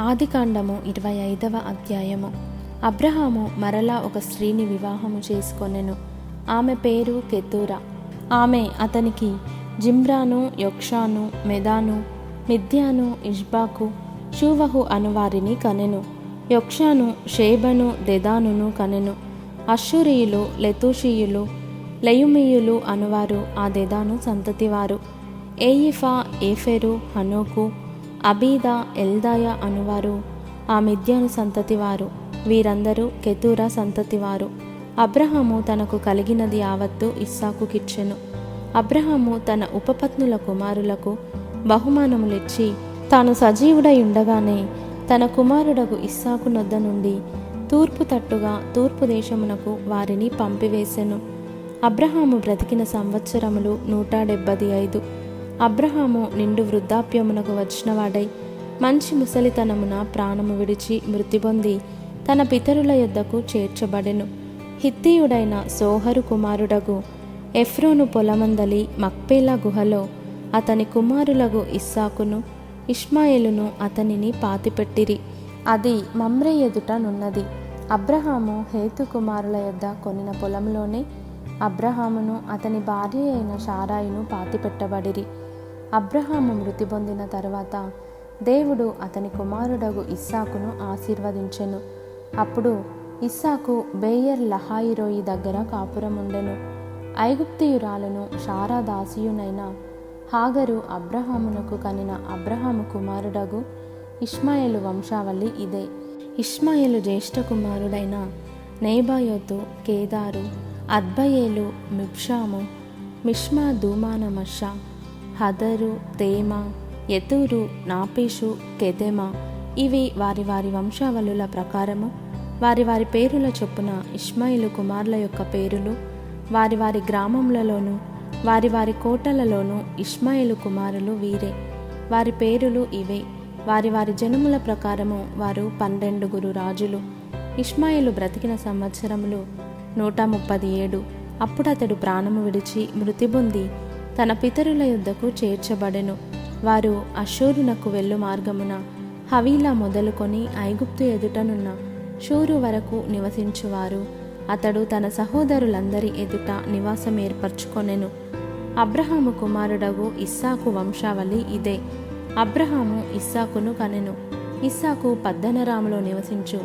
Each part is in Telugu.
ఆదికాండము 25వ అధ్యాయము. అబ్రహాము మరలా ఒక స్త్రీని వివాహము చేసుకొనెను. ఆమె పేరు కెతూరా. ఆమె అతనికి జిమ్రాను, యొక్షాను, మెదాను, మిద్యాను, ఇష్బాకు, షూవహు అనువారిని కనెను. యొక్షాను షేబను, దెదానును కనెను. అష్షూరీయులు, లెతూషీయులు, లెయుమీయులు అనువారు ఆ దెదాను సంతతివారు. ఏయిఫా, ఏఫెరు, హనోకు, అబీదా, ఎల్దాయ అనువారు ఆ మిద్యాను సంతతివారు. వీరందరూ కెతూరా సంతతివారు. అబ్రహాము తనకు కలిగినది యావత్తు ఇస్సాకుకిచ్చెను. అబ్రహాము తన ఉపపత్నుల కుమారులకు బహుమానములిచ్చి తాను సజీవుడై ఉండగానే తన కుమారుడగు ఇస్సాకు నొద్ద నుండి తూర్పు తట్టుగా తూర్పు దేశమునకు వారిని పంపివేసెను. అబ్రహాము బ్రతికిన సంవత్సరములు 175. అబ్రహాము నిండు వృద్ధాప్యమునకు వచ్చినవాడై మంచి ముసలితనమున ప్రాణము విడిచి మృతి పొంది తన పితరుల యొద్దకు చేర్చబడెను. హిత్తీయుడైన సోహరు కుమారుడగు ఎఫ్రోను పొలమందలి మక్పేలా గుహలో అతని కుమారులగు ఇస్సాకును, ఇష్మాయేలును అతనిని పాతిపెట్టిరి. అది మమ్రే ఎదుట నున్నది. అబ్రహాము హేతు కుమారుల యొద్ద కొనిన పొలంలోనే అబ్రహామును అతని భార్య అయిన శారాయిను పాతిపెట్టబడిరి. అబ్రహాము మృతి పొందిన తరువాత దేవుడు అతని కుమారుడగు ఇస్సాకును ఆశీర్వదించెను. అప్పుడు ఇస్సాకు బేయర్ లహాయిరోయి దగ్గర కాపురముండెను. ఐగుప్తియురాలను శారా దాసియునైన హాగరు అబ్రహామునకు కనిన అబ్రహాము కుమారుడగు ఇష్మాయేలు వంశావళి ఇదే. ఇష్మాయేలు జ్యేష్ఠ కుమారుడైన నేబాయోతు, కేదారు, అద్బయేలు, మిబ్షాము, మిష్మా, దూమాన, మషా, హదరు, తేమా, యతూరు, నాపీషు, కెదెమా. ఇవి వారి వారి వంశావళుల ప్రకారము వారి వారి పేరుల చొప్పున ఇష్మాయేలు కుమారుల యొక్క పేరులు వారి వారి గ్రామములలోను వారి వారి కోటలలోను ఇష్మాయేలు కుమారులు వీరే. వారి పేరులు ఇవే. వారి వారి జనముల ప్రకారము వారు 12 రాజులు. ఇష్మాయేలు బ్రతికిన సంవత్సరములు 137. అప్పుడతడు ప్రాణము విడిచి మృతి పొంది తన పితరుల యొద్దకు చేర్చబడెను. వారు అష్షూరునకు వెళ్ళు మార్గమున హవీలా మొదలుకొని ఐగుప్తు ఎదుటనున్న షూరు వరకు నివసించువారు. అతడు తన సహోదరులందరి ఎదుట నివాసం ఏర్పరచుకొనెను. అబ్రహాము కుమారుడగు ఇస్సాకు వంశావళి ఇదే. అబ్రహాము ఇస్సాకును కనెను. ఇస్సాకు పద్దనరాములో నివసించు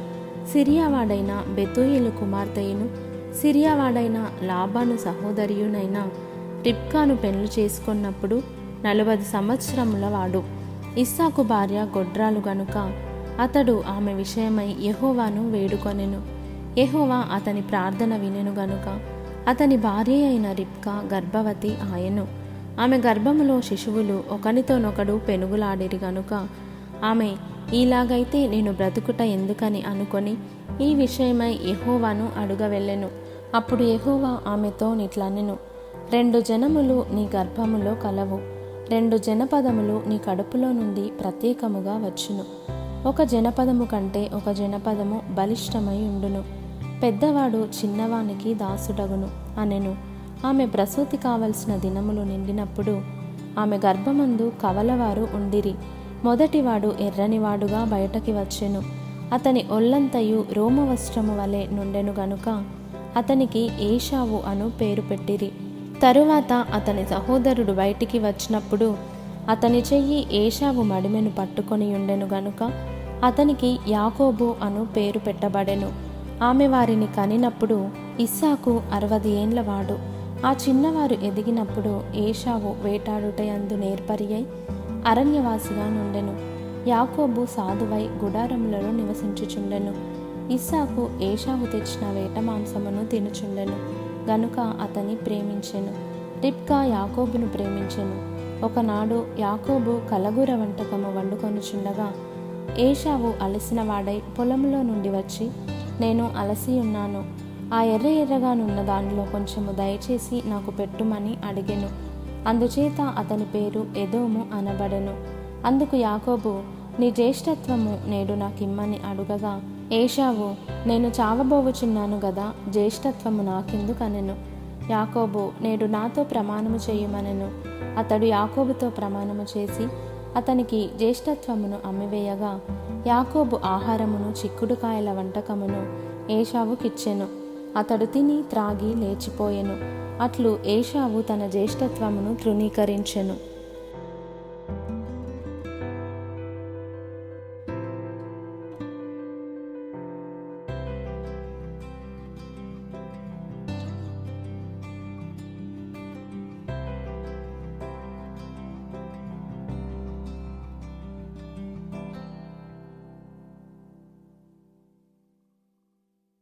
సిరియావాడైన బెతూయేలు కుమార్తెయును సిరియావాడైన లాబాను సహోదరియునైన రిబ్కాను పెళ్లి చేసుకున్నప్పుడు 40 సంవత్సరముల వాడు. ఇస్సాకు భార్య గొడ్రాలు గనుక అతడు ఆమె విషయమై యెహోవాను వేడుకొనెను. యెహోవా అతని ప్రార్థన వినెను గనుక అతని భార్య అయిన రిబ్కా గర్భవతి ఆయెను. ఆమె గర్భములో శిశువులు ఒకనితోనొకడు పెనుగులాడిరి గనుక ఆమె ఈలాగైతే నేను బ్రతుకుట ఎందుకని అనుకొని ఈ విషయమై యెహోవాను అడుగవెళ్ళెను. అప్పుడు యెహోవా ఆమెతో నిట్లనెను, 2 జనములు నీ గర్భములో కలవు, 2 జనపదములు నీ కడుపులో నుండి ప్రత్యేకముగా వచ్చును. ఒక జనపదము కంటే ఒక జనపదము బలిష్టమై ఉండును. పెద్దవాడు చిన్నవానికి దాసుడగును అనెను. ఆమె ప్రసూతి కావలసిన దినములు నిండినప్పుడు ఆమె గర్భమందు కవలవారు ఉండిరి. మొదటివాడు ఎర్రనివాడుగా బయటకి వచ్చెను. అతని ఒళ్ళంతయు రోమవస్త్రము వలె నుండెను గనుక అతనికి ఏషావు అను పేరు పెట్టిరి. తరువాత అతని సహోదరుడు బయటికి వచ్చినప్పుడు అతని చెయ్యి ఏషావు మడిమెను పట్టుకొని ఉండెను గనుక అతనికి యాకోబు అను పేరు పెట్టబడెను. ఆమె వారిని కనినప్పుడు ఇస్సాకు 60 ఏండ్ల వాడు. ఆ చిన్నవారు ఎదిగినప్పుడు ఏషావు వేటాడుటయందు నేర్పరి అయి అరణ్యవాసిగా నుండెను. యాకోబు సాధువై గుడారములలో నివసించుచుండెను. ఇస్సాకు ఏషావు తెచ్చిన వేట మాంసమును తినుచుండెను గనుక అతని ప్రేమించెను. రిబ్కా యాకోబును ప్రేమించెను. ఒకనాడు యాకోబు కలగూర వంటకము వండుకొనుచుండగా ఏషావు అలసిన వాడై పొలములో నుండి వచ్చి, నేను అలసి ఉన్నాను, ఆ ఎర్రగా దానిలో కొంచెము దయచేసి నాకు పెట్టుమని అడిగెను. అందుచేత అతని పేరు ఎదోము అనబడెను. అందుకు యాకోబు, నీ జ్యేష్ఠత్వము నేడు నాకిమ్మని అడుగగా ఏషావు, నేను చావబోవుచున్నాను గదా, జ్యేష్ఠత్వము నాకెందుకనెను. యాకోబు, నేడు నాతో ప్రమాణము చేయుమనెను. అతడు యాకోబుతో ప్రమాణము చేసి, అతనికి జ్యేష్ఠత్వమును అమ్మివేయగా, యాకోబు ఆహారమును చిక్కుడుకాయల వంటకమును ఏశావుకిచ్చెను. అతడు తిని త్రాగి లేచిపోయెను. అట్లు ఏశావు తన జ్యేష్ఠత్వమును తృణీకరించెను.